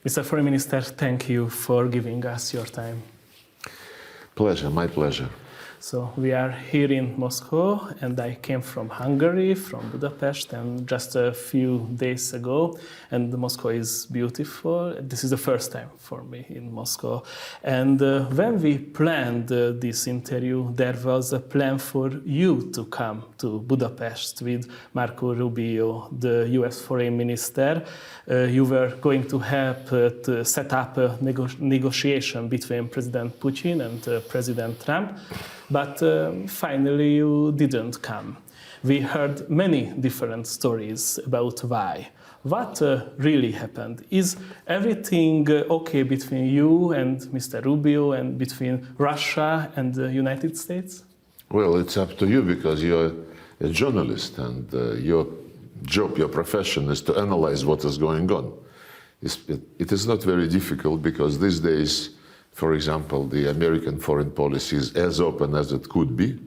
Mr. Foreign Minister, thank you for giving us your time. Pleasure, my pleasure. So we are here in Moscow, and I came from Hungary, from Budapest, and just a few days ago. And Moscow is beautiful. This is the first time for me in Moscow. And when we planned this interview, there was a plan for you to come to Budapest with Marco Rubio, the US Foreign Minister. You were going to help to set up a negotiation between President Putin and President Trump. But finally you didn't come. We heard many different stories about why. What really happened? Is everything okay between you and Mr. Rubio and between Russia and the United States? Well, it's up to you because you're a journalist and your job, your profession is to analyze what is going on. It is not very difficult because these days, for example, the American foreign policy is as open as it could be.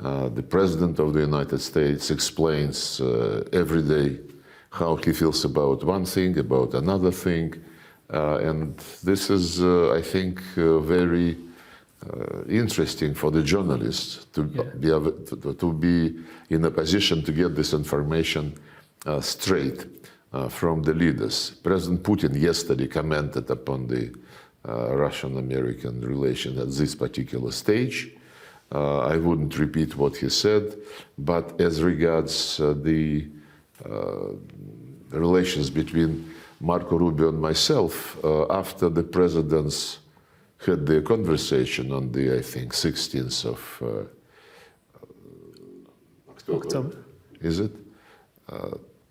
The President of the United States explains every day how he feels about one thing, about another thing. And this is, I think, very interesting for the journalists to be in a position to get this information straight from the leaders. President Putin yesterday commented upon the Russian-American relation at this particular stage. I wouldn't repeat what he said, but as regards the relations between Marco Rubio and myself, after the presidents had their conversation on the, I think, 16th of October, is it?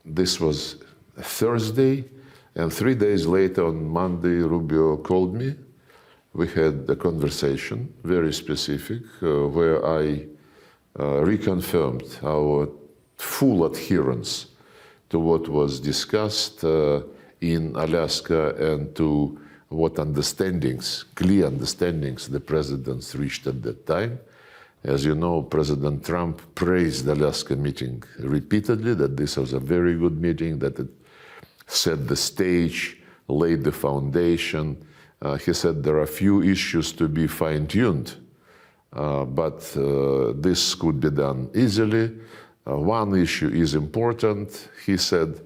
This was a Thursday. And 3 days later, on Monday, Rubio called me. We had a conversation, very specific, where I reconfirmed our full adherence to what was discussed in Alaska and to what understandings, clear understandings, the presidents reached at that time. As you know, President Trump praised the Alaska meeting repeatedly, that this was a very good meeting, that it set the stage, laid the foundation. He said there are few issues to be fine-tuned, but this could be done easily. One issue is important, he said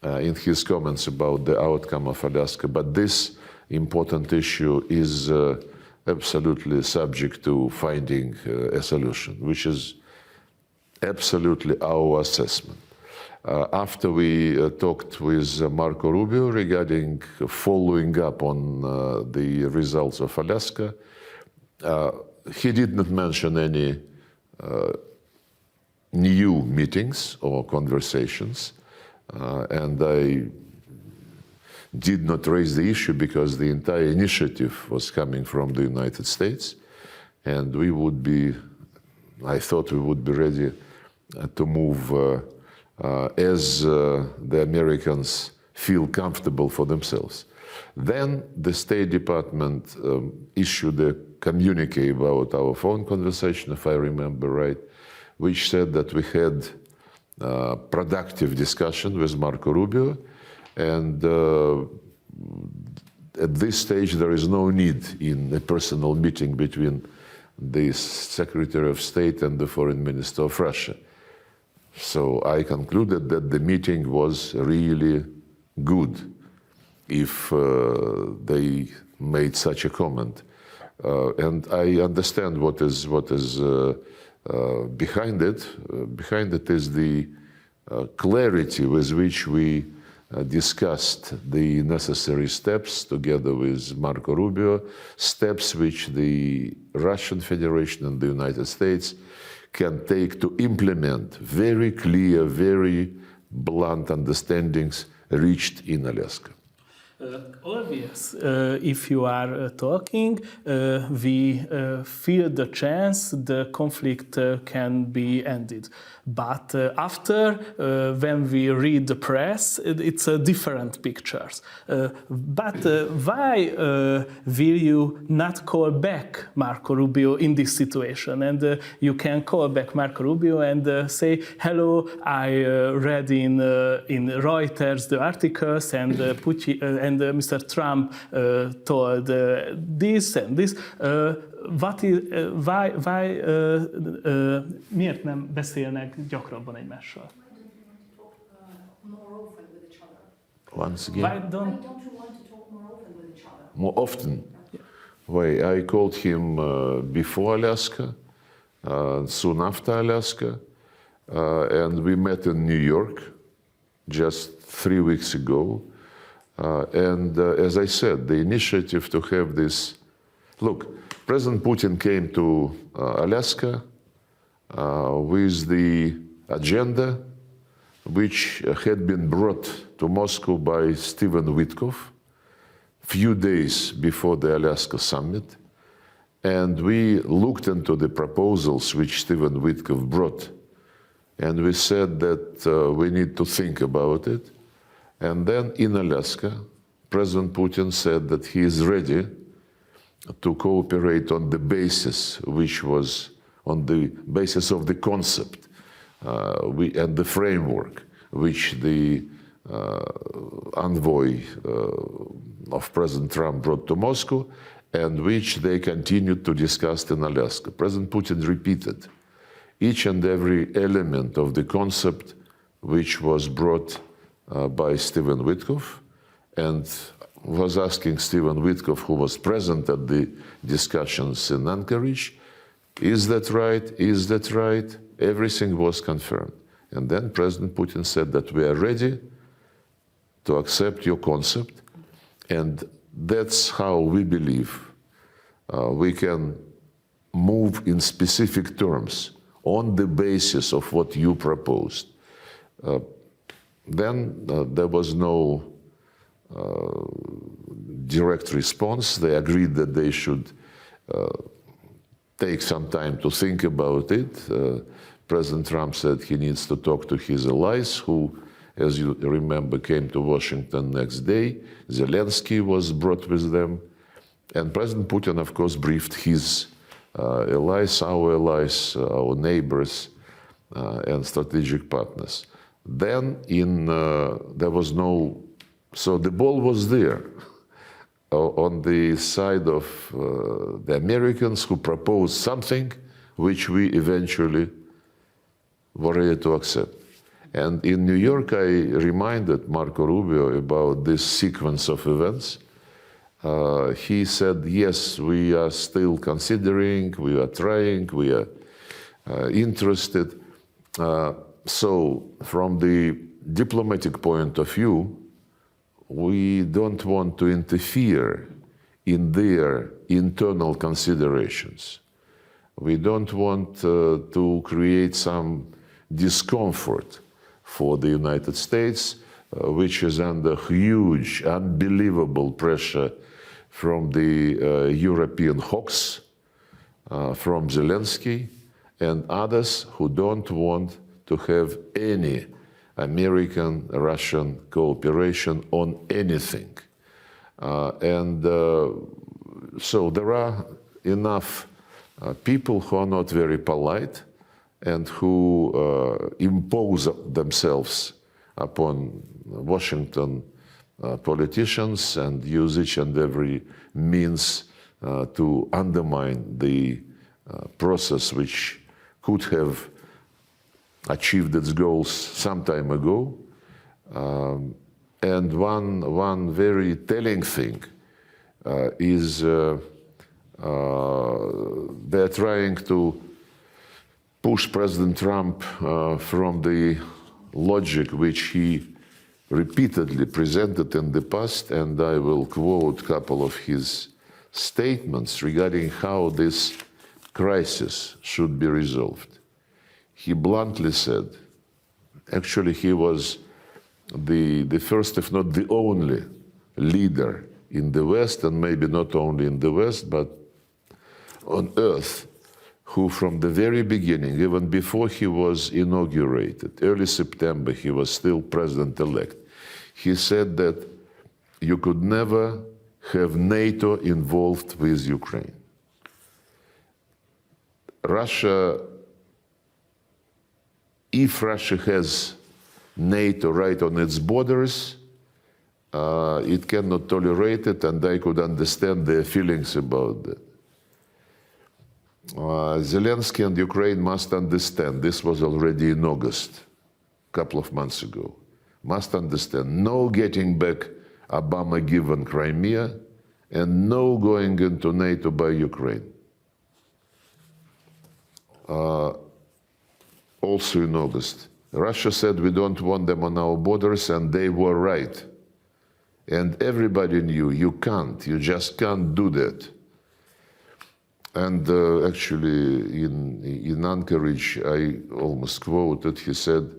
in his comments about the outcome of Alaska, but this important issue is absolutely subject to finding a solution, which is absolutely our assessment. After we talked with Marco Rubio regarding following up on the results of Alaska, he did not mention any new meetings or conversations, and I did not raise the issue because the entire initiative was coming from the United States, and we would be, I thought we would be ready to move as the Americans feel comfortable for themselves. Then the State Department issued a communique about our phone conversation, if I remember right, which said that we had productive discussion with Marco Rubio, and at this stage there is no need in a personal meeting between the Secretary of State and the Foreign Minister of Russia. So I concluded that the meeting was really good if they made such a comment. And I understand what is behind it. Behind it is the clarity with which we discussed the necessary steps together with Marco Rubio, steps which the Russian Federation and the United States can take to implement very clear, very blunt understandings reached in Alaska. Obvious. If you are talking, we feel the chance the conflict can be ended. But after, when we read the press, it's a different pictures. But why will you not call back Marco Rubio in this situation? And you can call back Marco Rubio and say, hello, I read in Reuters the articles, and Putin and Mr. Trump told this and this. Miért nem beszélnek gyakrabban egymással? Once again. Why don't you want to talk more often with each other? More often. Why? I called him before Alaska, soon after Alaska, and we met in New York just 3 weeks ago. And as I said, the initiative to have this, look, President Putin came to Alaska with the agenda which had been brought to Moscow by Stephen Witkoff few days before the Alaska summit. And we looked into the proposals which Stephen Witkoff brought, and we said that we need to think about it. And then in Alaska, President Putin said that he is ready to cooperate on the basis, which was on the basis of the concept and the framework which the envoy of President Trump brought to Moscow, and which they continued to discuss in Alaska. President Putin repeated each and every element of the concept which was brought by Stephen Witkoff, and was asking Stephen Witkoff, who was present at the discussions in Anchorage, is that right? Is that right? Everything was confirmed. And then President Putin said that we are ready to accept your concept, and that's how we believe we can move in specific terms on the basis of what you proposed. Then there was no direct response. They agreed that they should take some time to think about it. President Trump said he needs to talk to his allies, who, as you remember, came to Washington next day. Zelensky was brought with them. And President Putin, of course, briefed his allies, our neighbors, and strategic partners. Then there was no, so the ball was there on the side of the Americans, who proposed something which we eventually were ready to accept. And in New York, I reminded Marco Rubio about this sequence of events. He said, yes, we are still considering, we are trying, we are interested. So from the diplomatic point of view, we don't want to interfere in their internal considerations. We don't want to create some discomfort for the United States, which is under huge, unbelievable pressure from the European hawks, from Zelensky and others who don't want to have any American-Russian cooperation on anything. So there are enough people who are not very polite and who impose themselves upon Washington politicians and use each and every means to undermine the process which could have achieved its goals some time ago. And one very telling thing is they're trying to push President Trump from the logic which he repeatedly presented in the past, and I will quote a couple of his statements regarding how this crisis should be resolved. He bluntly said, actually he was the first, if not the only, leader in the West, and maybe not only in the West, but on earth, who from the very beginning, even before he was inaugurated, early September, he was still president-elect, he said that you could never have NATO involved with Ukraine. Russia, if Russia has NATO right on its borders, it cannot tolerate it, and I could understand their feelings about that. Zelensky and Ukraine must understand, this was already in August, a couple of months ago, must understand, no getting back Obama-given Crimea, and no going into NATO by Ukraine. Also in August, Russia said we don't want them on our borders, and they were right. And everybody knew you just can't do that. And actually, in Anchorage, I almost quoted, he said,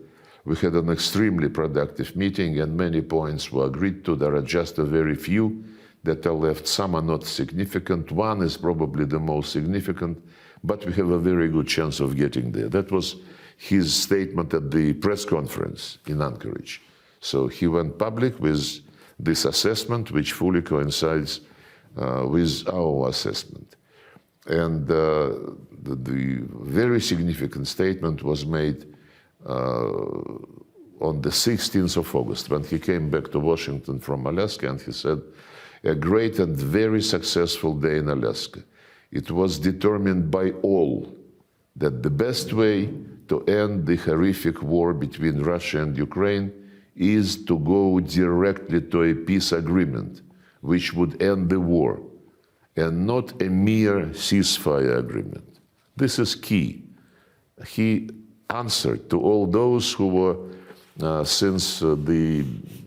we had an extremely productive meeting and many points were agreed to. There are just a very few that are left. Some are not significant. One is probably the most significant, but we have a very good chance of getting there. That was his statement at the press conference in Anchorage. So he went public with this assessment, which fully coincides with our assessment. And the very significant statement was made on the 16th of August, when he came back to Washington from Alaska, and he said, a great and very successful day in Alaska. It was determined by all that the best way to end the horrific war between Russia and Ukraine is to go directly to a peace agreement, which would end the war, and not a mere ceasefire agreement. This is key. He answered to all those who were, since the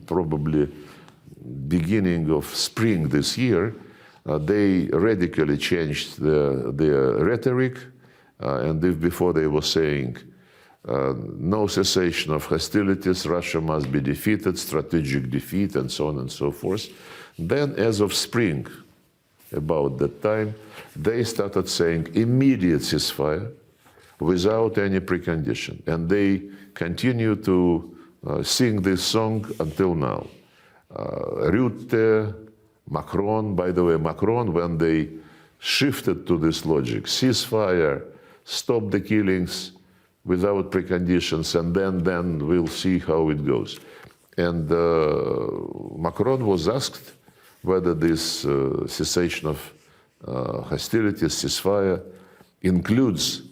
probably beginning of spring this year, they radically changed their rhetoric, and if before they were saying no cessation of hostilities, Russia must be defeated, strategic defeat, and so on and so forth, then as of spring, about that time, they started saying immediate ceasefire without any precondition. And they continue to sing this song until now. Rutte, Macron, by the way, Macron, when they shifted to this logic, ceasefire, stop the killings without preconditions, and then we'll see how it goes. And Macron was asked whether this cessation of hostilities, ceasefire, includes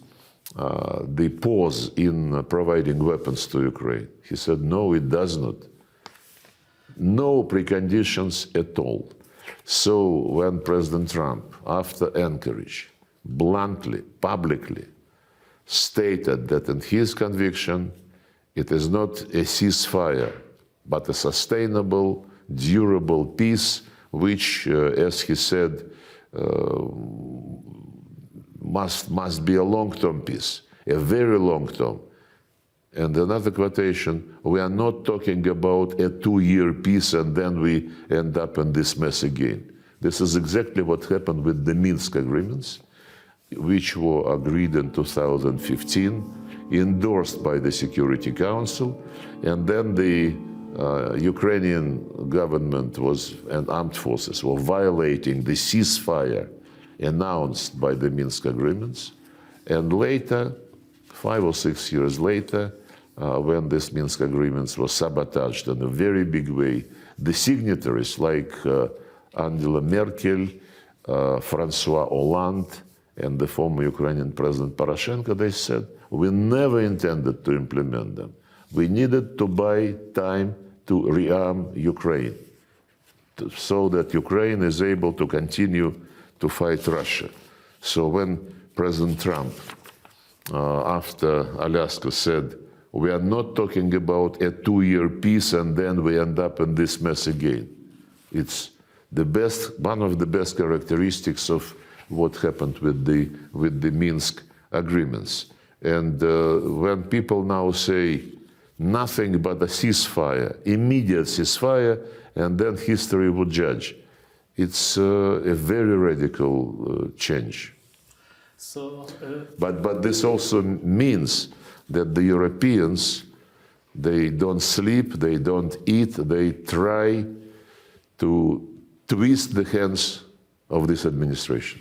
the pause in providing weapons to Ukraine. He said, no, it does not. No preconditions at all. So when President Trump, after Anchorage, bluntly, publicly, stated that in his conviction, it is not a ceasefire, but a sustainable, durable peace, which, as he said, must be a long-term peace, a very long-term. And another quotation, we are not talking about a 2-year peace and then we end up in this mess again. This is exactly what happened with the Minsk agreements, which were agreed in 2015, endorsed by the Security Council, and then the Ukrainian government and armed forces were violating the ceasefire announced by the Minsk agreements. And later, 5 or 6 years later, when these Minsk agreements were sabotaged in a very big way, the signatories like Angela Merkel, François Hollande, and the former Ukrainian President Poroshenko, they said, we never intended to implement them. We needed to buy time to rearm Ukraine so that Ukraine is able to continue to fight Russia. So when President Trump, after Alaska, said, we are not talking about a 2-year peace and then we end up in this mess again. It's the best, one of the best characteristics of what happened with the Minsk agreements. And when people now say nothing but a ceasefire, immediate ceasefire, and then history would judge, it's a very radical change. So, But this also means that the Europeans, they don't sleep, they don't eat, they try to twist the hands of this administration.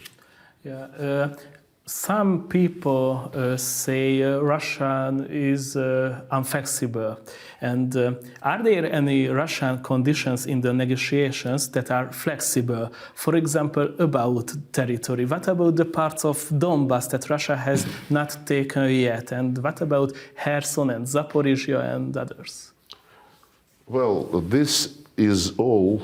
yeah, some people say Russia is inflexible. And are there any Russian conditions in the negotiations that are flexible? For example, about territory. What about the parts of Donbass that Russia has not taken yet? And what about Kherson and Zaporizhia and others? Well, this is all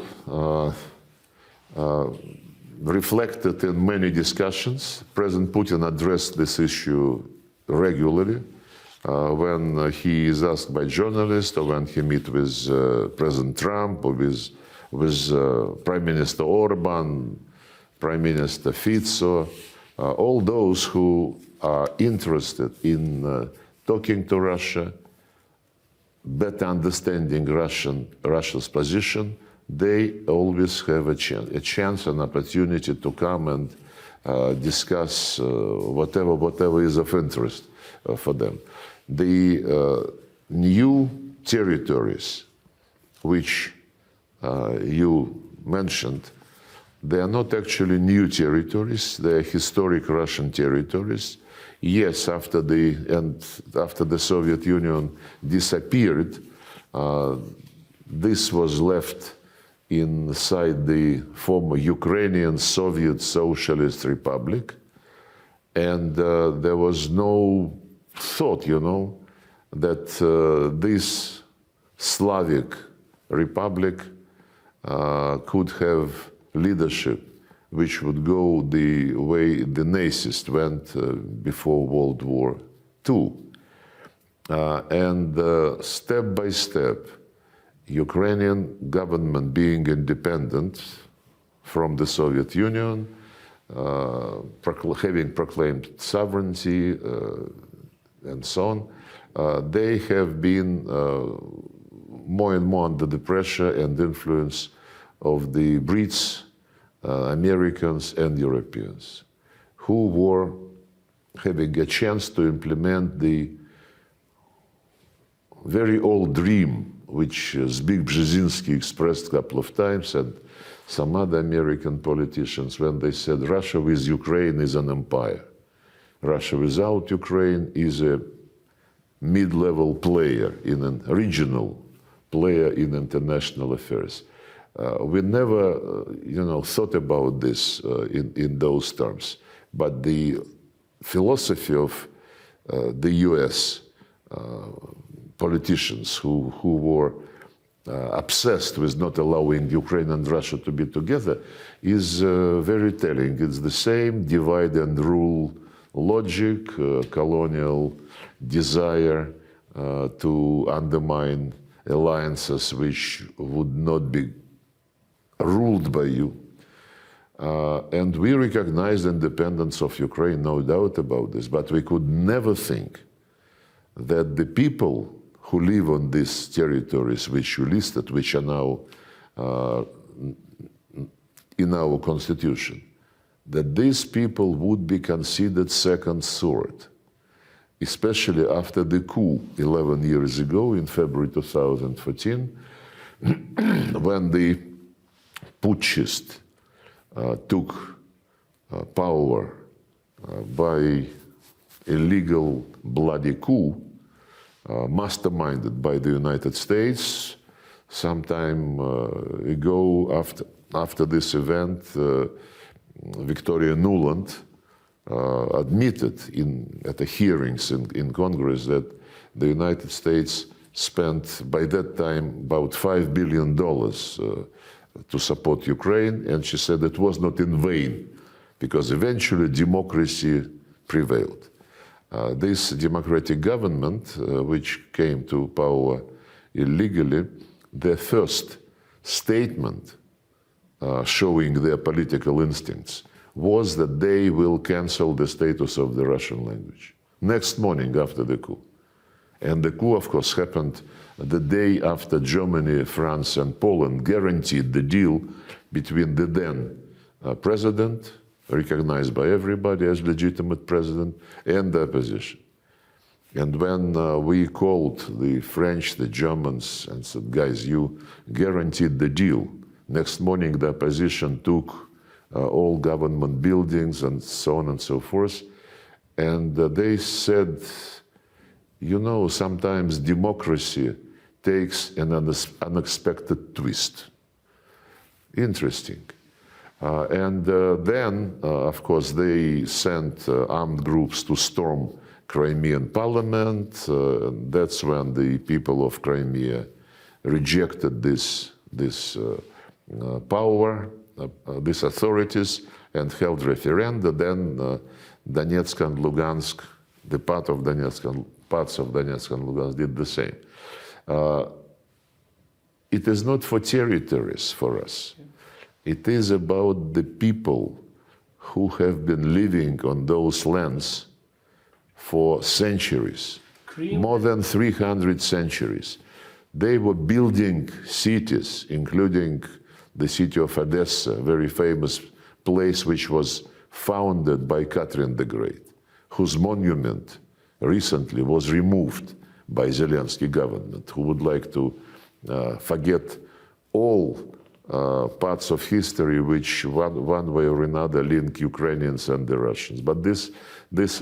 reflected in many discussions. President Putin addressed this issue regularly when he is asked by journalists, or when he meets with President Trump, or with Prime Minister Orban, Prime Minister Fico, all those who are interested in talking to Russia, better understanding Russia's position. They always have a chance, an opportunity to come and discuss whatever is of interest for them. The new territories which you mentioned, they are not actually new territories. They are historic Russian territories. Yes, after the Soviet Union disappeared, this was left inside the former Ukrainian Soviet Socialist Republic, and there was no thought, that this Slavic republic could have leadership which would go the way the Nazis went before World War II. And step by step, Ukrainian government being independent from the Soviet Union, having proclaimed sovereignty and so on, they have been more and more under the pressure and influence of the Brits, Americans and Europeans, who were having a chance to implement the very old dream which Zbigniew Brzezinski expressed a couple of times, and some other American politicians, when they said Russia with Ukraine is an empire. Russia without Ukraine is a mid-level player, in a regional player in international affairs. We never, thought about this in those terms. But the philosophy of the U.S. Politicians who were obsessed with not allowing Ukraine and Russia to be together is very telling. It's the same divide and rule logic, colonial desire to undermine alliances which would not be ruled by you. And we recognize the independence of Ukraine, no doubt about this, but we could never think that the people who live on these territories which you listed, which are now in our constitution, that these people would be considered second sort, especially after the coup 11 years ago in February 2014, when the putschists took power by illegal bloody coup, masterminded by the United States. Some time ago, after this event, Victoria Nuland admitted at the hearings in Congress that the United States spent, by that time, about $5 billion to support Ukraine, and she said it was not in vain, because eventually democracy prevailed. This democratic government, which came to power illegally, their first statement showing their political instincts was that they will cancel the status of the Russian language next morning after the coup. And the coup, of course, happened the day after Germany, France, and Poland guaranteed the deal between the then president recognized by everybody as legitimate president, and the opposition. And when we called the French, the Germans, and said, guys, you guaranteed the deal. Next morning, the opposition took all government buildings and so on and so forth. And they said, you know, sometimes democracy takes an unexpected twist. Interesting. Then, of course, they sent armed groups to storm Crimean parliament. That's when the people of Crimea rejected this power, these authorities, and held referenda. Then Donetsk and Lugansk, the parts of Donetsk and Lugansk did the same. It is not for territories for us. It is about the people who have been living on those lands for centuries, more than 300 centuries. They were building cities, including the city of Odessa, a very famous place which was founded by Catherine the Great, whose monument recently was removed by Zelensky government, who would like to forget all parts of history which one way or another link Ukrainians and the Russians. But this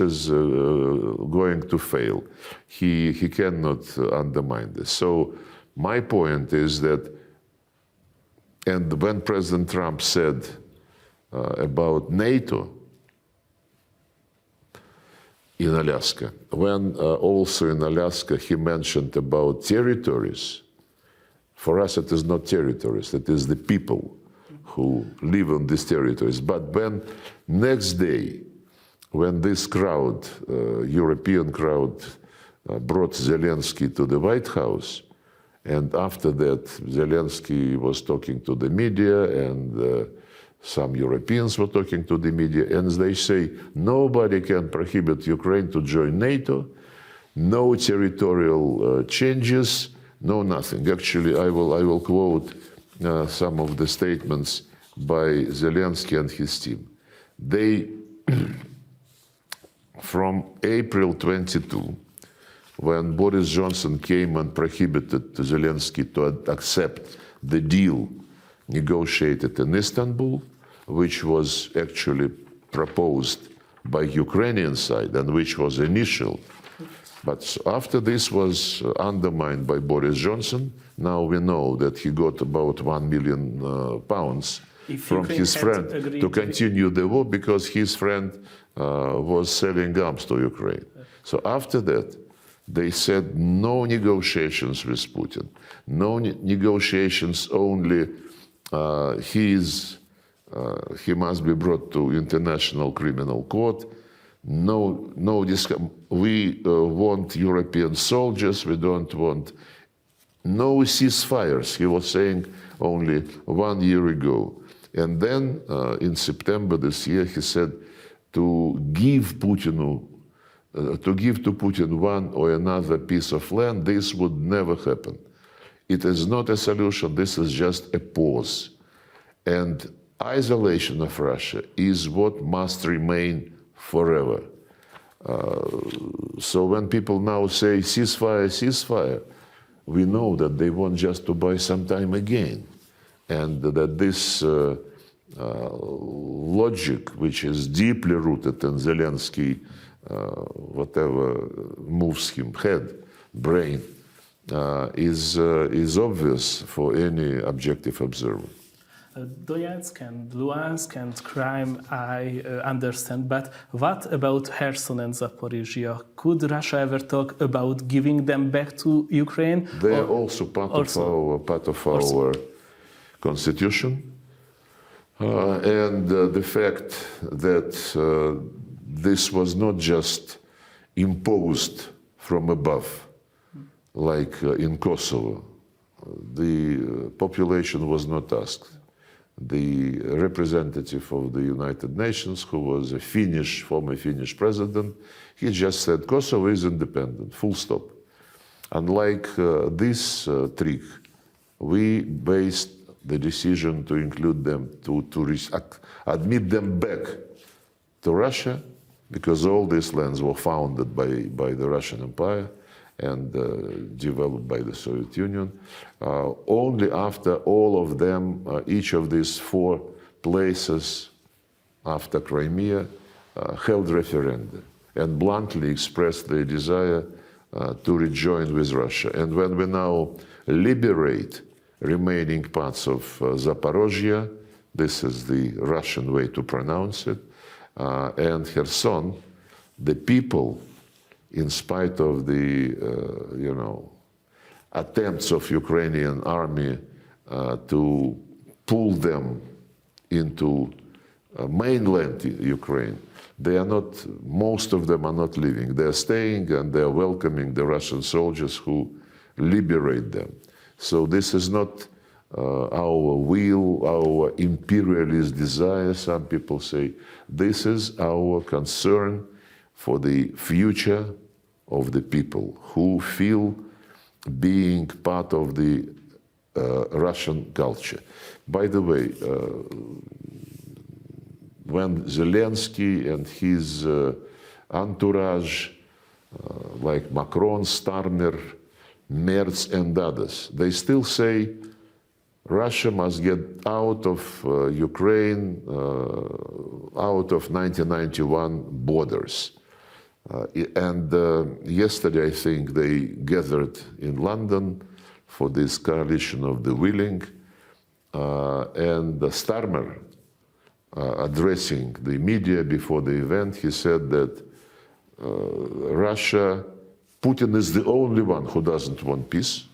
is going to fail. He cannot undermine this. So my point is that, and when President Trump said about NATO in Alaska, when also in Alaska he mentioned about territories, for us it is not territories, it is the people who live on these territories. But when next day, when this crowd, European crowd, brought Zelensky to the White House, and after that Zelensky was talking to the media, and some Europeans were talking to the media, and they say, nobody can prohibit Ukraine to join NATO, no territorial changes, no nothing. Actually, I will quote some of the statements by Zelensky and his team. They, from April 22, when Boris Johnson came and prohibited Zelensky to accept the deal negotiated in Istanbul, which was actually proposed by Ukrainian side and which was initial. But after this was undermined by Boris Johnson, now we know that he got about £1 million from his friend to continue the war, because his friend was selling arms to Ukraine. So after that, they said no negotiations with Putin, no negotiations, only he must be brought to International Criminal Court. We want European soldiers, we don't want no ceasefires, he was saying only 1 year ago. And then in September this year, he said to give to Putin one or another piece of land, this would never happen. It is not a solution, this is just a pause. And isolation of Russia is what must remain forever. So when people now say ceasefire, ceasefire, we know that they want just to buy some time again. And that this logic, which is deeply rooted in Zelensky, whatever moves him, head, brain, is obvious for any objective observer. Donetsk and Luhansk and Crimea, I understand, but what about Kherson and Zaporizhia? Could Russia ever talk about giving them back to Ukraine? They are also part of our constitution, and the fact that this was not just imposed from above, like in Kosovo. The population was not asked. The representative of the United Nations, who was a former Finnish president, he just said Kosovo is independent, full stop. Unlike this trick, we based the decision to include them, to admit them back to Russia, because all these lands were founded by the Russian Empire and developed by the Soviet Union. Only after all of them, each of these 4 places after Crimea, held referenda and bluntly expressed their desire to rejoin with Russia. And when we now liberate remaining parts of Zaporizhia, this is the Russian way to pronounce it, and Kherson, the people, in spite of the attempts of Ukrainian army to pull them into mainland Ukraine, they are not, most of them are not leaving. They are staying and they are welcoming the Russian soldiers who liberate them. So this is not our will, our imperialist desire, some people say. This is our concern for the future of the people who feel being part of the Russian culture. By the way, when Zelensky and his entourage, like Macron, Starmer, Merz and others, they still say Russia must get out of Ukraine, out of 1991 borders. And yesterday, I think, they gathered in London for this coalition of the willing, and Starmer, addressing the media before the event, he said that Russia, Putin is the only one who doesn't want peace.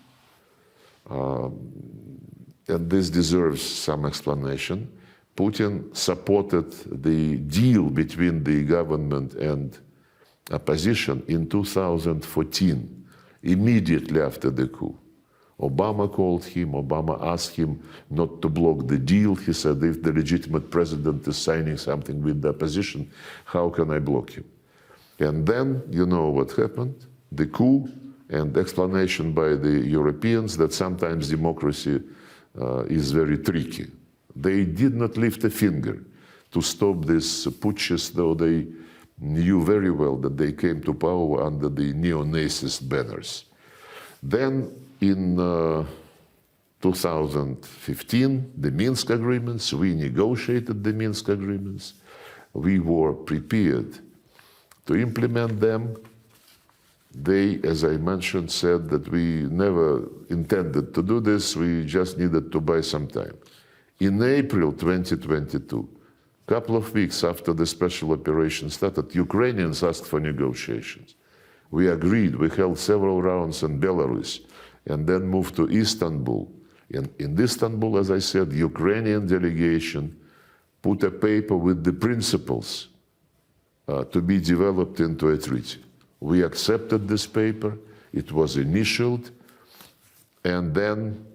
And this deserves some explanation. Putin supported the deal between the government and opposition in 2014, immediately after the coup. Obama called him, Obama asked him not to block the deal. He said, if the legitimate president is signing something with the opposition, how can I block him? And then, you know what happened? The coup and explanation by the Europeans that sometimes democracy is very tricky. They did not lift a finger to stop this putschist, though they knew very well that they came to power under the neo-Nazist banners. Then in 2015, the Minsk agreements, we negotiated the Minsk agreements. We were prepared to implement them. They, as I mentioned, said that we never intended to do this, we just needed to buy some time. In April 2022, a couple of weeks after the special operation started, Ukrainians asked for negotiations. We agreed, we held several rounds in Belarus, and then moved to Istanbul. And in Istanbul, as I said, Ukrainian delegation put a paper with the principles to be developed into a treaty. We accepted this paper, it was initialed, and then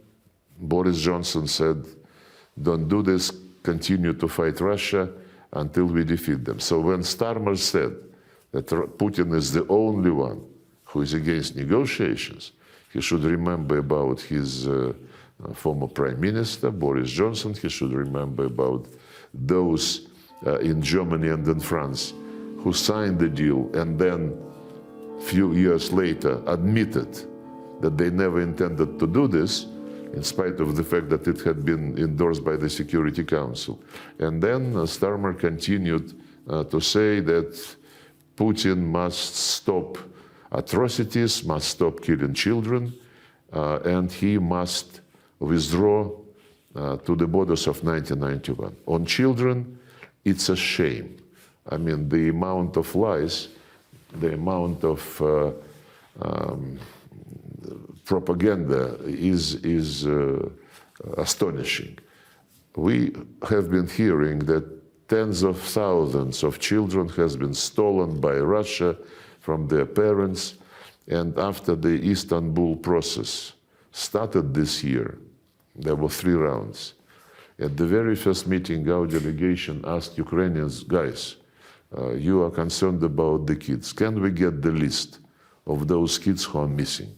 Boris Johnson said, don't do this, continue to fight Russia until we defeat them. So when Starmer said that Putin is the only one who is against negotiations, he should remember about his former Prime Minister, Boris Johnson. He should remember about those in Germany and in France who signed the deal and then a few years later admitted that they never intended to do this, in spite of the fact that it had been endorsed by the Security Council. And then Starmer continued to say that Putin must stop atrocities, must stop killing children, and he must withdraw to the borders of 1991. On children, it's a shame. I mean, the amount of lies, the amount of propaganda is astonishing. We have been hearing that tens of thousands of children has been stolen by Russia from their parents, and after the Istanbul process started this year, there were 3 rounds. At the very first meeting, our delegation asked Ukrainians, guys, you are concerned about the kids. Can we get the list of those kids who are missing?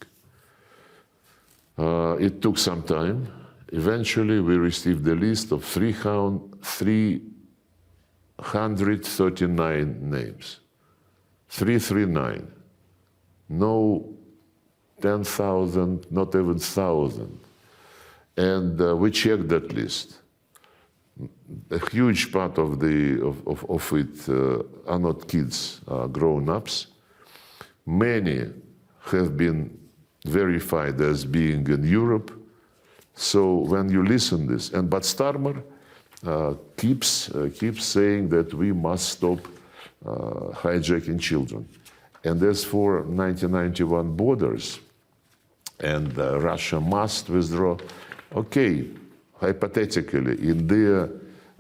It took some time. Eventually, we received the list of 3 139 names. 339. No 10,000, not even 1,000. And we checked that list. A huge part of it are not kids, are grown-ups. Many have been verified as being in Europe. So when you listen this, but Starmer keeps saying that we must stop hijacking children. And as for 1991 borders, and Russia must withdraw, okay, hypothetically, in their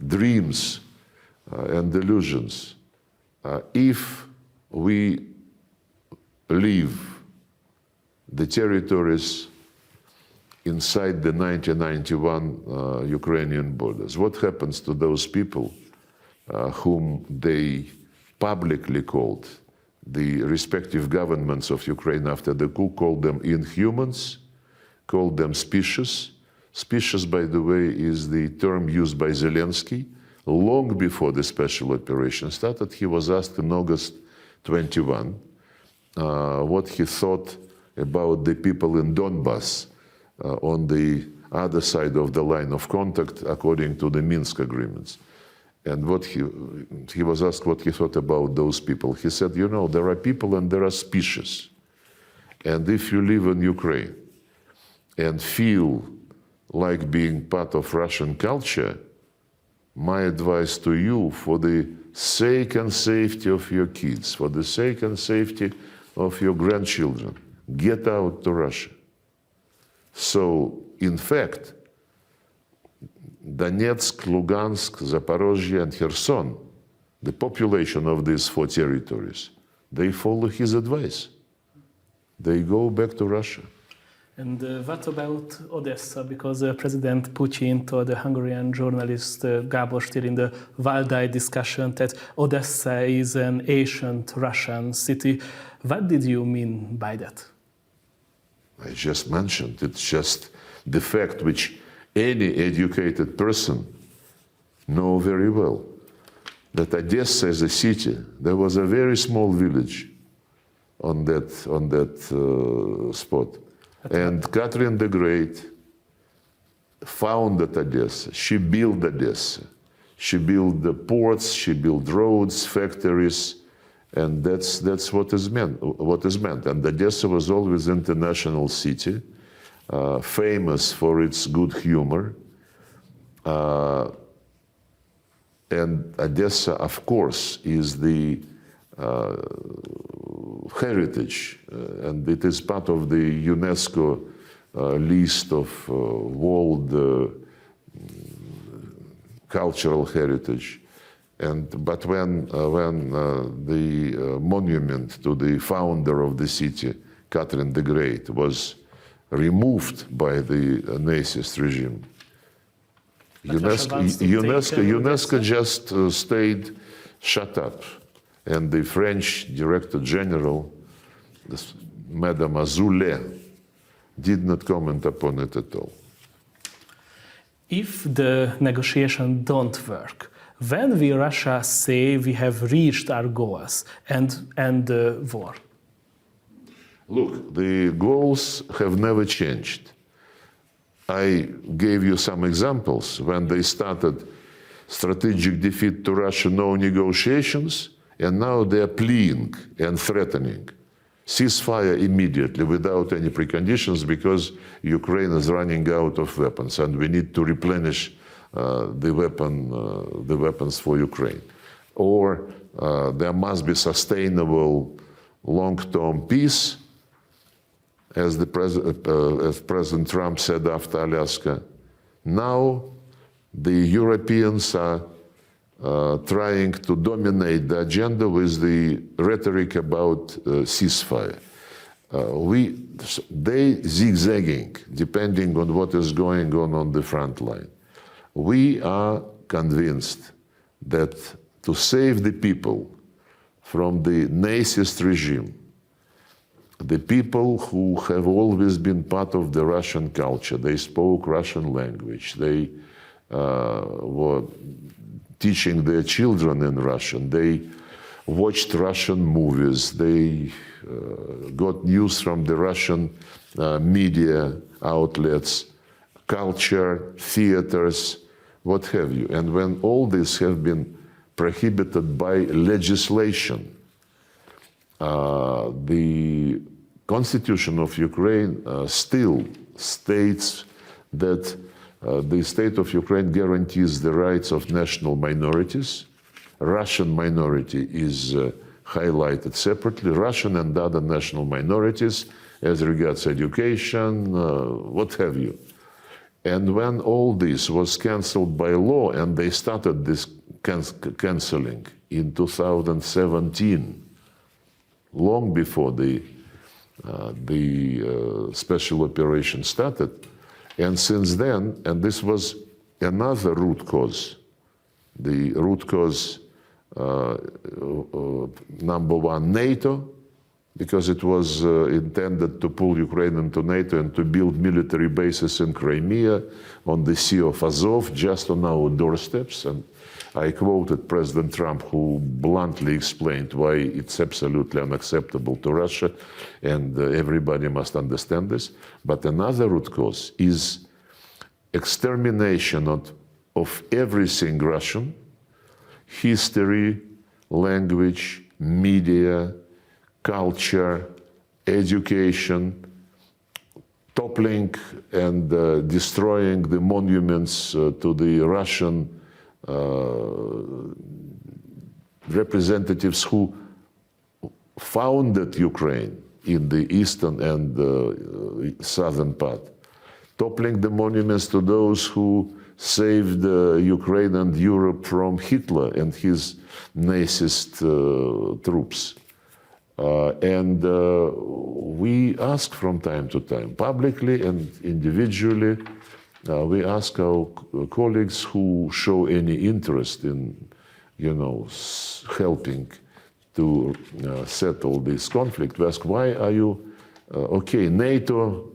dreams and delusions, if we leave the territories inside the 1991 Ukrainian borders, what happens to those people whom they publicly called, the respective governments of Ukraine after the coup called them inhumans, called them specious. Specious, by the way, is the term used by Zelensky long before the special operation started. He was asked in August 21 what he thought about the people in Donbass on the other side of the line of contact according to the Minsk agreements. And what he was asked what he thought about those people. He said, you know, there are people and there are species. And if you live in Ukraine and feel like being part of Russian culture, my advice to you, for the sake and safety of your kids, for the sake and safety of your grandchildren, get out to Russia. So, in fact, Donetsk, Lugansk, Zaporizhia, and Kherson, the population of these four territories, they follow his advice. They go back to Russia. And what about Odessa? Because President Putin told the Hungarian journalist Gábor Stier in the Valdai discussion that Odessa is an ancient Russian city. What did you mean by that? I just mentioned, it's just the fact which any educated person knows very well, that Odessa is a city. There was a very small village on that spot. And Catherine the Great founded Odessa. She built Odessa. She built the ports, she built roads, factories, and that's what is meant. And Odessa was always an international city, famous for its good humor. And Odessa, of course, is the heritage, and it is part of the UNESCO list of world cultural heritage. But when the monument to the founder of the city, Catherine the Great, was removed by the Nazist regime, UNESCO just stayed shut up. And the French Director General, Madame Azoulay, did not comment upon it at all. If the negotiations don't work, when will Russia say we have reached our goals and end the war? Look, the goals have never changed. I gave you some examples. When they started strategic defeat to Russia, no negotiations, and now they are pleading and threatening. Ceasefire immediately, without any preconditions, because Ukraine is running out of weapons, and we need to replenish the weapons for Ukraine. Or there must be sustainable long-term peace, as President Trump said after Alaska. Now the Europeans are trying to dominate the agenda with the rhetoric about ceasefire. They zigzagging, depending on what is going on the front line. We are convinced that to save the people from the Nazist regime, the people who have always been part of the Russian culture, they spoke Russian language, they were teaching their children in Russian. They watched Russian movies. They got news from the Russian media outlets, culture, theaters, what have you. And when all this have been prohibited by legislation, the Constitution of Ukraine still states that the state of Ukraine guarantees the rights of national minorities. Russian minority is highlighted separately, Russian and other national minorities as regards education, what have you. And when all this was cancelled by law, and they started this cancelling in 2017, long before the special operation started, and since then, and this was another root cause, the root cause number one, NATO, because it was intended to pull Ukraine into NATO and to build military bases in Crimea, on the Sea of Azov, just on our doorsteps. And I quoted President Trump, who bluntly explained why it's absolutely unacceptable to Russia, and everybody must understand this. But another root cause is extermination of everything Russian, history, language, media, culture, education, toppling and destroying the monuments to the Russian representatives who founded Ukraine in the eastern and southern part, toppling the monuments to those who saved Ukraine and Europe from Hitler and his Nazist troops. And we ask from time to time, publicly and individually, we ask our colleagues who show any interest in, helping to settle this conflict. We ask, why are you, okay, NATO,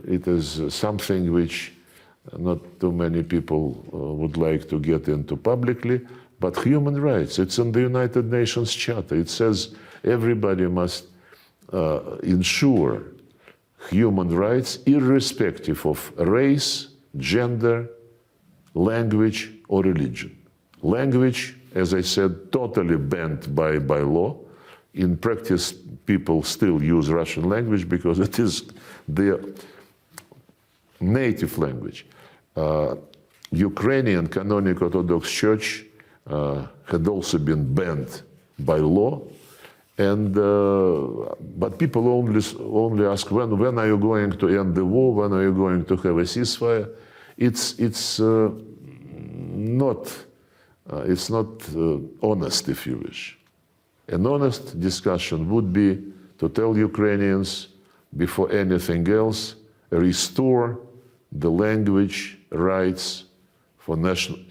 it is something which not too many people would like to get into publicly, but human rights, it's in the United Nations Charter. It says everybody must ensure human rights irrespective of race, gender, language, or religion. Language, as I said, totally banned by law. In practice, people still use Russian language because it is their native language. Ukrainian Canonical Orthodox Church had also been banned by law, and but people only ask, when are you going to end the war? When are you going to have a ceasefire? It's not honest, if you wish. An honest discussion would be to tell Ukrainians, before anything else, restore the language rights for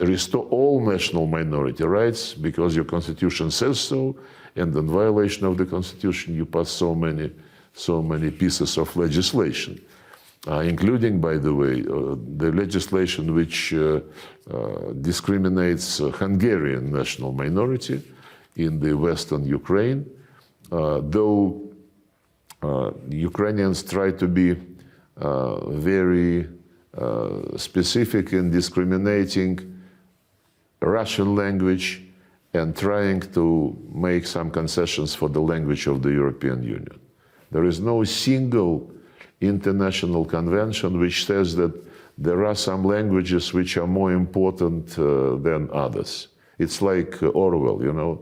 restore all national minority rights, because your constitution says so, and in violation of the constitution you pass so many pieces of legislation, including, by the way, the legislation which discriminates Hungarian national minority in the western Ukraine, though Ukrainians try to be very specific in discriminating Russian language and trying to make some concessions for the language of the European Union. There is no single international convention which says that there are some languages which are more important than others. It's like Orwell,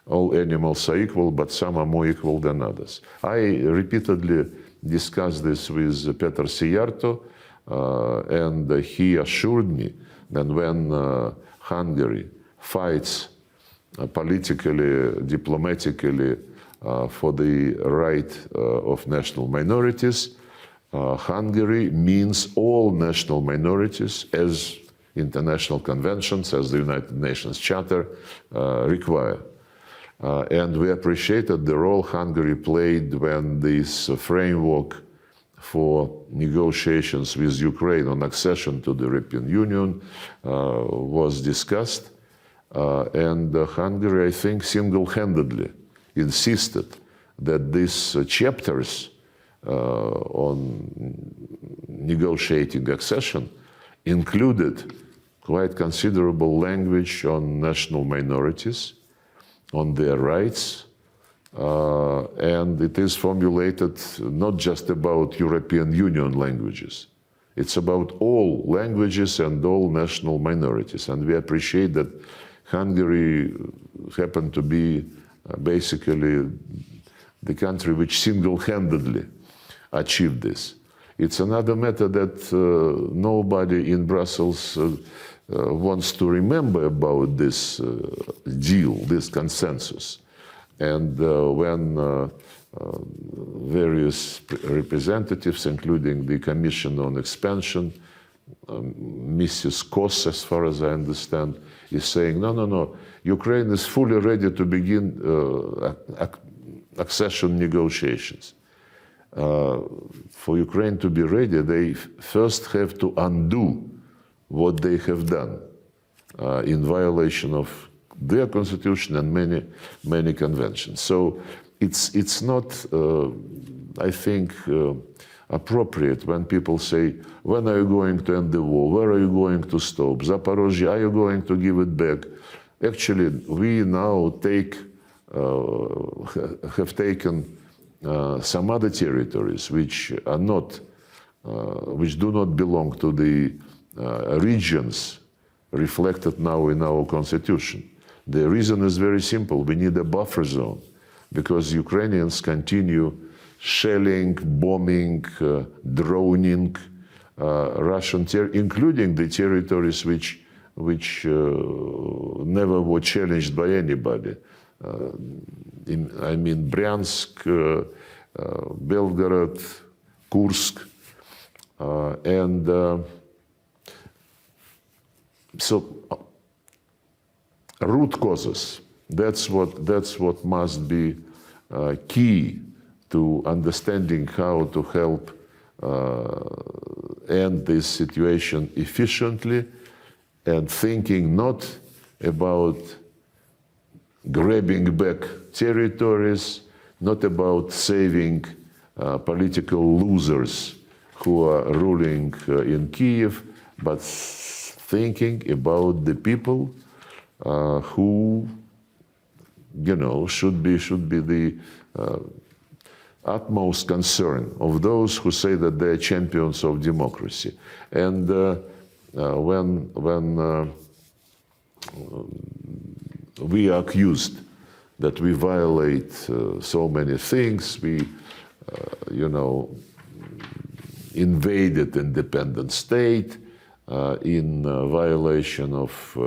all animals are equal, but some are more equal than others. I repeatedly discussed this with Peter Sijarto, and he assured me that when Hungary fights politically, diplomatically for the right of national minorities, Hungary means all national minorities as international conventions, as the United Nations Charter require. And we appreciated the role Hungary played when this framework for negotiations with Ukraine on accession to the European Union was discussed. And Hungary, I think, single-handedly insisted that these chapters on negotiating accession included quite considerable language on national minorities, on their rights, and it is formulated not just about European Union languages. It's about all languages and all national minorities. And we appreciate that Hungary happened to be basically the country which single-handedly achieved this. It's another matter that nobody in Brussels wants to remember about this deal, this consensus. And when various representatives, including the Commission on Expansion, Mrs. Kos, as far as I understand, is saying, no, Ukraine is fully ready to begin accession negotiations. For Ukraine to be ready, they first have to undo what they have done in violation of their constitution and many conventions. So it's not, I think, appropriate when people say, when are you going to end the war? Where are you going to stop? Zaporizhia, are you going to give it back? Actually, we now have taken some other territories which are not, which do not belong to the regions reflected now in our constitution. The reason is very simple. We need a buffer zone because Ukrainians continue shelling, bombing, droning Russian including the territories which never were challenged by anybody. I mean Bryansk, Belgorod, Kursk, and so root causes. That's what must be key to understanding how to help end this situation efficiently, and thinking not about grabbing back territories, not about saving political losers who are ruling in Kyiv, but thinking about the people who, should be the utmost concern of those who say that they are champions of democracy. And when we are accused that we violate so many things, we, invaded independent state in violation of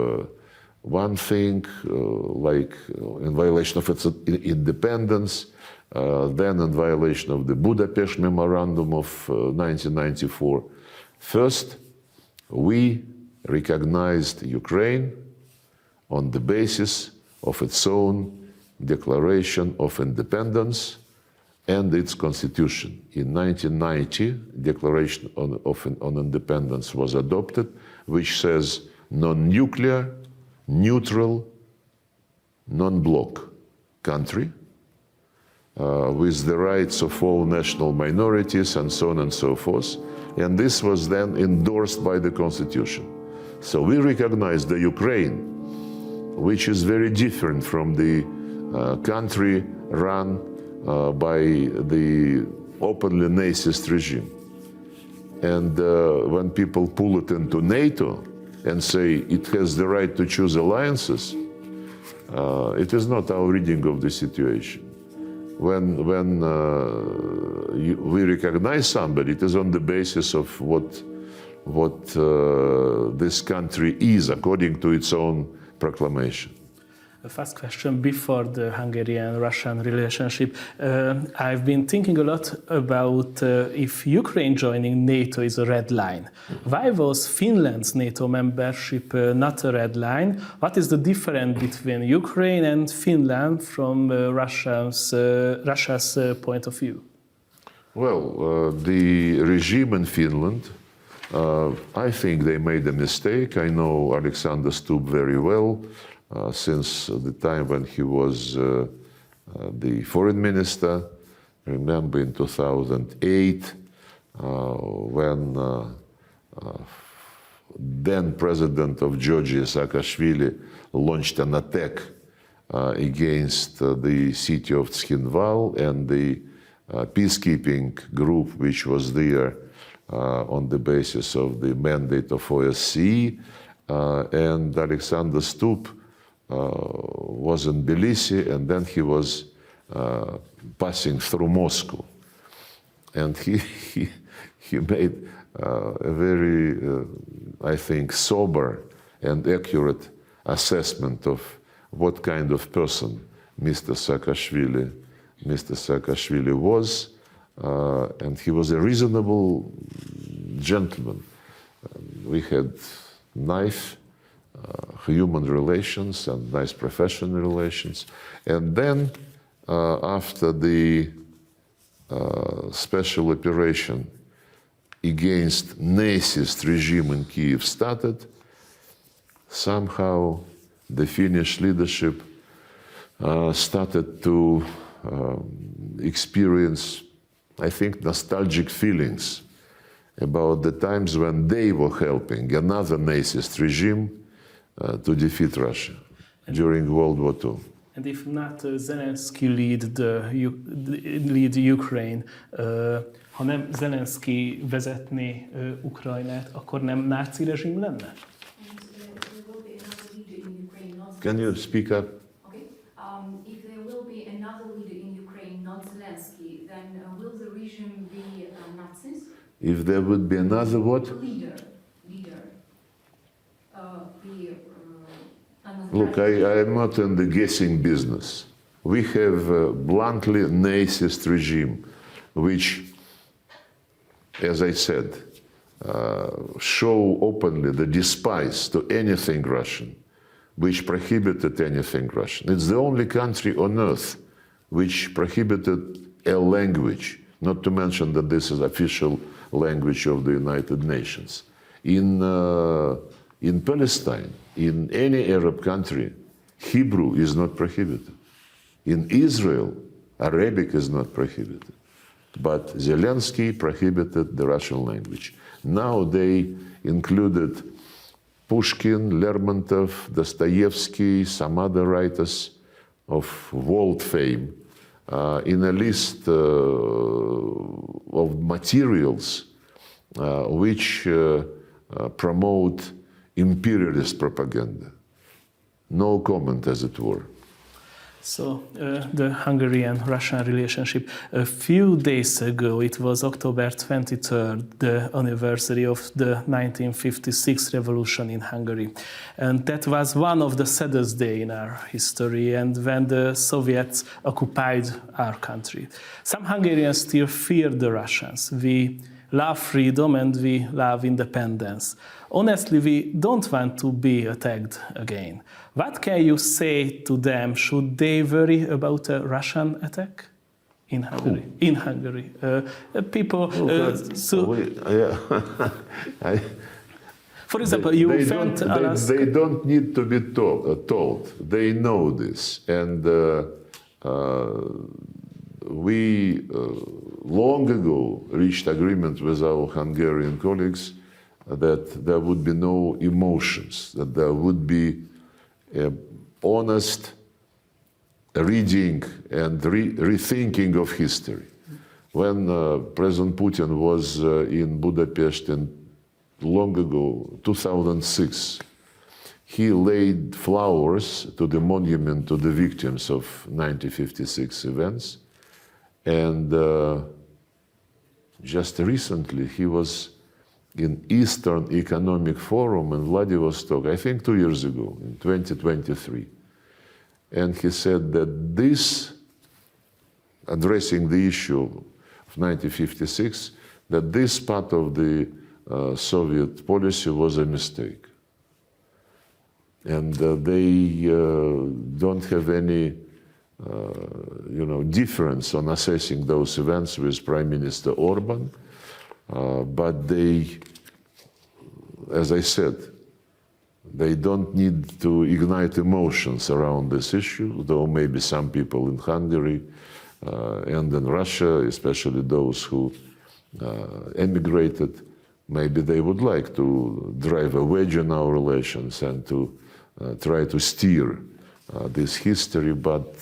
one thing, like in violation of its independence, then in violation of the Budapest Memorandum of 1994. First, we recognized Ukraine on the basis of its own Declaration of Independence and its constitution. In 1990, Declaration on Independence was adopted, which says non-nuclear, neutral, non-bloc country with the rights of all national minorities and so on and so forth. And this was then endorsed by the constitution. So we recognize the Ukraine, which is very different from the country run by the openly Nazist regime. And when people pull it into NATO and say it has the right to choose alliances, it is not our reading of the situation. When we recognize somebody, it is on the basis of what this country is according to its own proclamation. The first question before the Hungarian-Russian relationship. I've been thinking a lot about if Ukraine joining NATO is a red line. Why was Finland's NATO membership not a red line? What is the difference between Ukraine and Finland from Russia's point of view? Well, the regime in Finland, I think they made a mistake. I know Alexander Stubb very well since the time when he was the foreign minister. Remember in 2008 when then president of Georgia, Saakashvili, launched an attack against the city of Tskhinval and the peacekeeping group which was there on the basis of the mandate of OSCE. And Alexander Stubb was in Tbilisi, and then he was passing through Moscow. And he made a very, I think, sober and accurate assessment of what kind of person Mr. Saakashvili was, and he was a reasonable gentleman. We had nice human relations and nice professional relations. And then after the special operation against Nazist regime in Kyiv started, somehow the Finnish leadership started to experience, I think, nostalgic feelings about the times when they were helping another Nazist regime to defeat Russia during World War II. And if not Zelensky lead Ukraine, ha nem Zelensky vezetné Ukrajnát, akkor nem náci rezsim lenne? Can you speak up? Okay. If there will be another leader in Ukraine, not Zelensky, then will the regime be Nazis? If there would be another what? Leader. Look, I am not in the guessing business. We have a bluntly Nazist regime, which, as I said, show openly the despise to anything Russian, which prohibited anything Russian. It's the only country on earth which prohibited a language, not to mention that this is official language of the United Nations. In Palestine, in any Arab country, Hebrew is not prohibited. In Israel, Arabic is not prohibited. But Zelensky prohibited the Russian language. Now they included Pushkin, Lermontov, Dostoevsky, some other writers of world fame in a list of materials which promote imperialist propaganda. No comment, as it were. So the Hungarian-Russian relationship. A few days ago, it was October 23rd, the anniversary of the 1956 revolution in Hungary. And that was one of the saddest days in our history, and when the Soviets occupied our country. Some Hungarians still fear the Russians. We love freedom and we love independence. Honestly, we don't want to be attacked again. What can you say to them? Should they worry about a Russian attack in Hungary? Who? In Hungary, people. For example, you went Alaska. They don't need to be told. They know this, and we long ago reached agreement with our Hungarian colleagues that there would be no emotions, that there would be honest reading and rethinking of history. When President Putin was in Budapest long ago, 2006, he laid flowers to the monument to the victims of 1956 events. And just recently, he was in Eastern Economic Forum in Vladivostok, I think 2 years ago, in 2023. And he said that this, addressing the issue of 1956, that this part of the Soviet policy was a mistake. And they don't have any difference on assessing those events with Prime Minister Orban, but they, as I said, they don't need to ignite emotions around this issue, though maybe some people in Hungary and in Russia, especially those who emigrated, maybe they would like to drive a wedge in our relations and to try to steer this history, but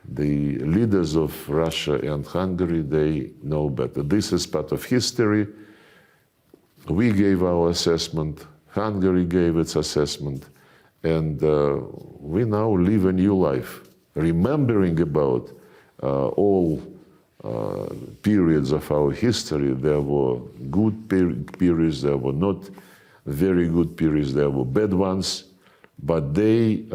the leaders of Russia and Hungary, they know better. This is part of history. We gave our assessment, Hungary gave its assessment, and we now live a new life, remembering about all periods of our history. There were good periods, there were not very good periods, there were bad ones, but they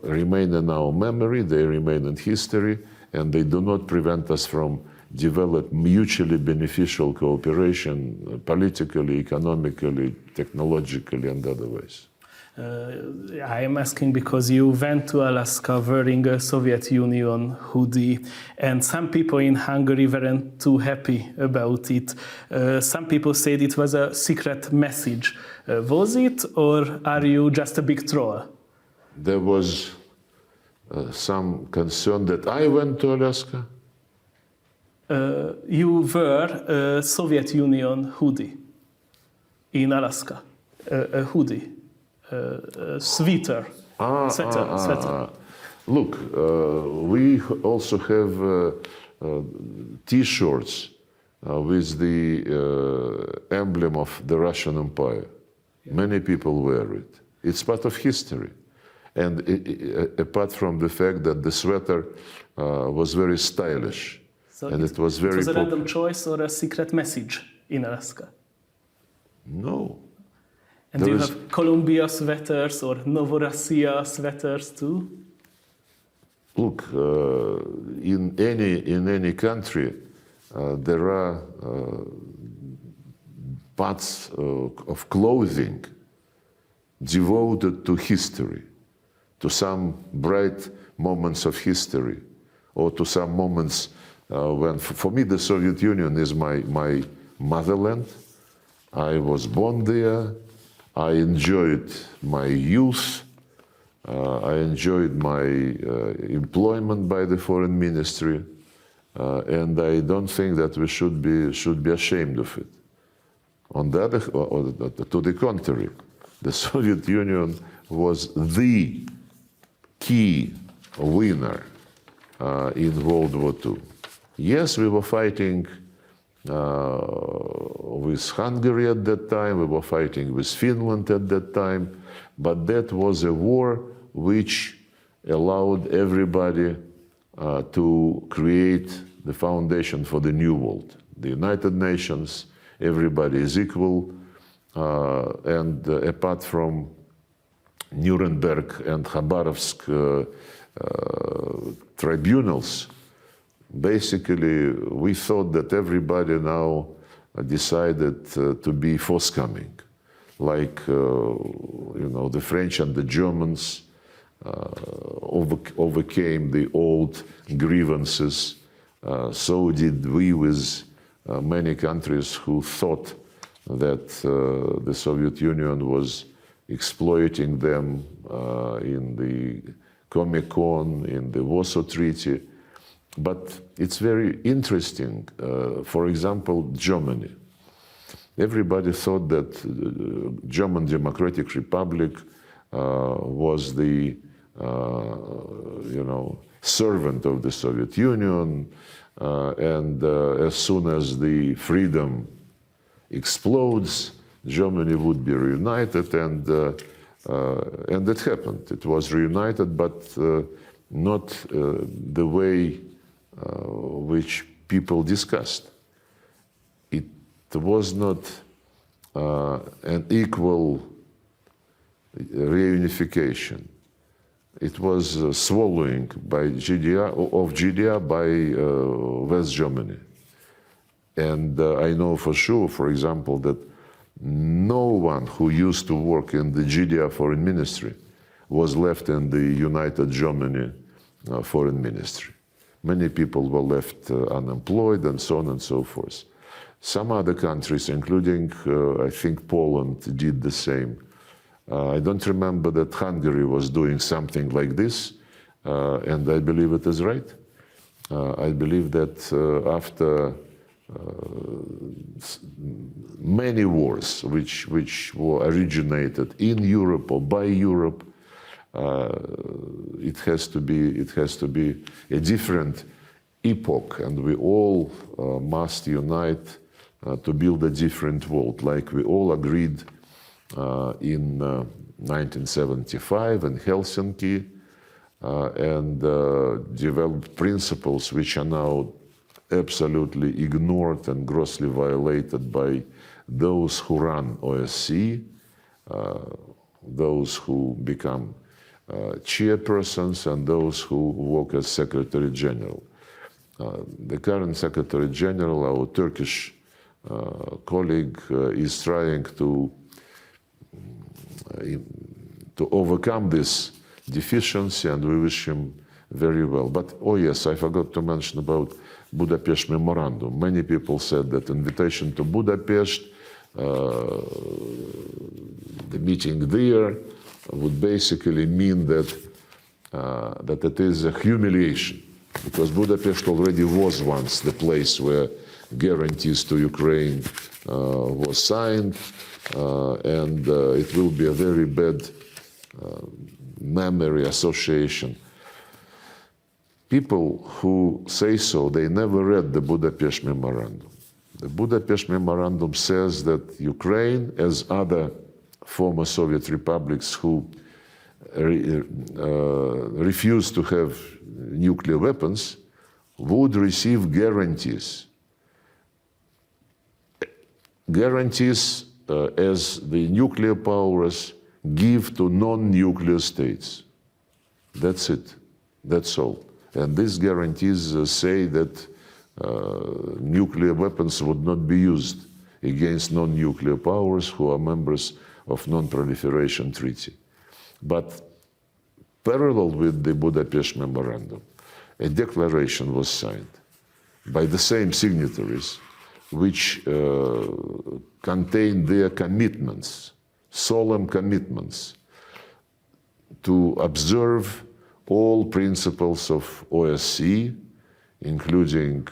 remain in our memory, they remain in history, and they do not prevent us from develop mutually beneficial cooperation politically, economically, technologically, and other ways. I am asking because you went to Alaska wearing a Soviet Union hoodie, and some people in Hungary weren't too happy about it. Some people said it was a secret message. Was it, or are you just a big troll? There was some concern that I went to Alaska. You wear a Soviet Union hoodie in Alaska, a hoodie. Sweater. Sweater. Look, we also have T-shirts with the emblem of the Russian Empire. Yeah. Many people wear it. It's part of history. And apart from the fact that the sweater was very stylish, so and it was very... It was a random choice or a secret message in Alaska? No. And do you have Columbia sweaters or Novorossiya sweaters too? Look, in any country, there are parts of clothing devoted to history, to some bright moments of history, or to some moments when, for me, the Soviet Union is my motherland. I was born there. I enjoyed my youth. I enjoyed my employment by the Foreign Ministry, and I don't think that we should be ashamed of it. On the other, to the contrary, the Soviet Union was the key winner in World War II. Yes, we were fighting with Hungary at that time, we were fighting with Finland at that time, but that was a war which allowed everybody to create the foundation for the new world. The United Nations, everybody is equal, and apart from Nuremberg and Khabarovsk tribunals, basically, we thought that everybody now decided to be forthcoming, like the French and the Germans overcame the old grievances. So did we with many countries who thought that the Soviet Union was exploiting them in the Comecon, in the Warsaw Treaty. But it's very interesting. For example, Germany. Everybody thought that German Democratic Republic was the servant of the Soviet Union, and as soon as the freedom explodes, Germany would be reunited, and it happened. It was reunited, but not the way which people discussed. It was not an equal reunification. It was swallowing by GDR by West Germany. And I know for sure, for example, that no one who used to work in the GDR Foreign Ministry was left in the United Germany foreign ministry. Many people were left unemployed and so on and so forth. Some other countries, including, I think, Poland, did the same. I don't remember that Hungary was doing something like this, and I believe it is right. I believe that after many wars which were originated in Europe or by Europe, it has to be a different epoch, and we all must unite to build a different world, like we all agreed in 1975 in Helsinki, and developed principles which are now absolutely ignored and grossly violated by those who run OSCE, those who become chairpersons, and those who work as Secretary General. The current Secretary General, our Turkish colleague, is trying to overcome this deficiency, and we wish him very well. But, oh yes, I forgot to mention about Budapest Memorandum. Many people said that invitation to Budapest, the meeting there, would basically mean that it is a humiliation, because Budapest already was once the place where guarantees to Ukraine was signed, and it will be a very bad memory association. People who say so, they never read the Budapest Memorandum. The Budapest Memorandum says that Ukraine, as other former Soviet republics who refused to have nuclear weapons, would receive guarantees. Guarantees as the nuclear powers give to non-nuclear states. That's it. That's all. And these guarantees say that nuclear weapons would not be used against non-nuclear powers who are members of Non-Proliferation Treaty. But parallel with the Budapest Memorandum, a declaration was signed by the same signatories, which contained their commitments, solemn commitments, to observe all principles of OSCE, including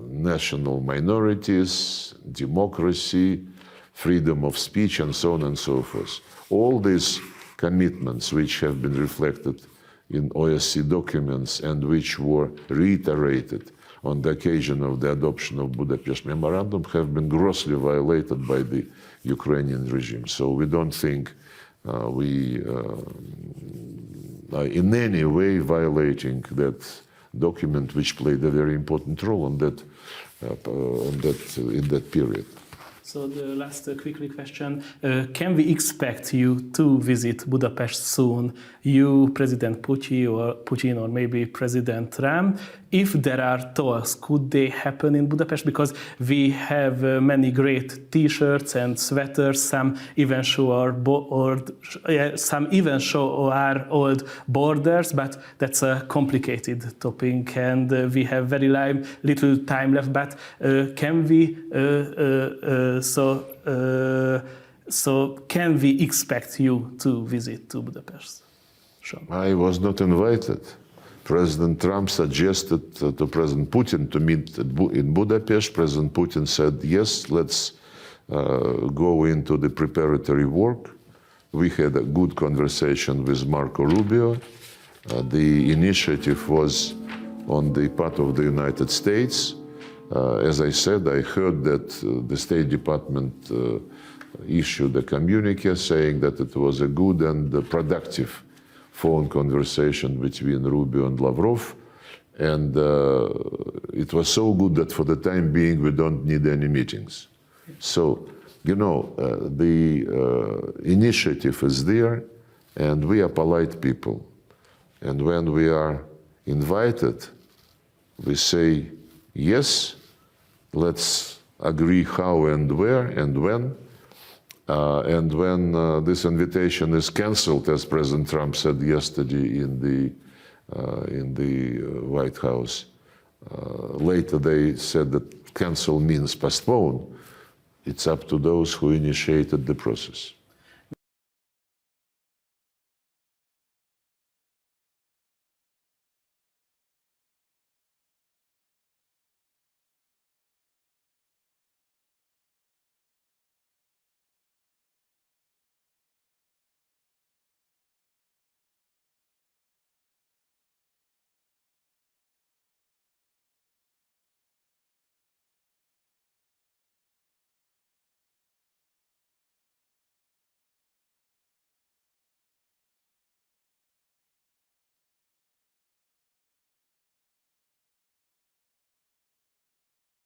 national minorities, democracy, freedom of speech, and so on and so forth. All these commitments, which have been reflected in OSCE documents and which were reiterated on the occasion of the adoption of Budapest Memorandum, have been grossly violated by the Ukrainian regime. So we don't think we are in any way violating that document, which played a very important role in that period. So the last quickly question, can we expect you to visit Budapest soon, you, President Putin, or maybe President Trump? If there are talks, could they happen in Budapest? Because we have many great T-shirts and sweaters, some even show our old borders, but that's a complicated topic, and we have very little time left. But can we? So can we expect you to visit to Budapest? Sure. I was not invited. President Trump suggested to President Putin to meet in Budapest. President Putin said, yes, let's go into the preparatory work. We had a good conversation with Marco Rubio. The initiative was on the part of the United States. As I said, I heard that the State Department issued a communique saying that it was a good and productive phone conversation between Rubio and Lavrov, and it was so good that for the time being we don't need any meetings. So, you know, the initiative is there, and we are polite people. And when we are invited, we say, yes, let's agree how and where and when. And when this invitation is cancelled, as President Trump said yesterday in the in the White House. Later they said that cancel means postpone. It's up to those who initiated the process.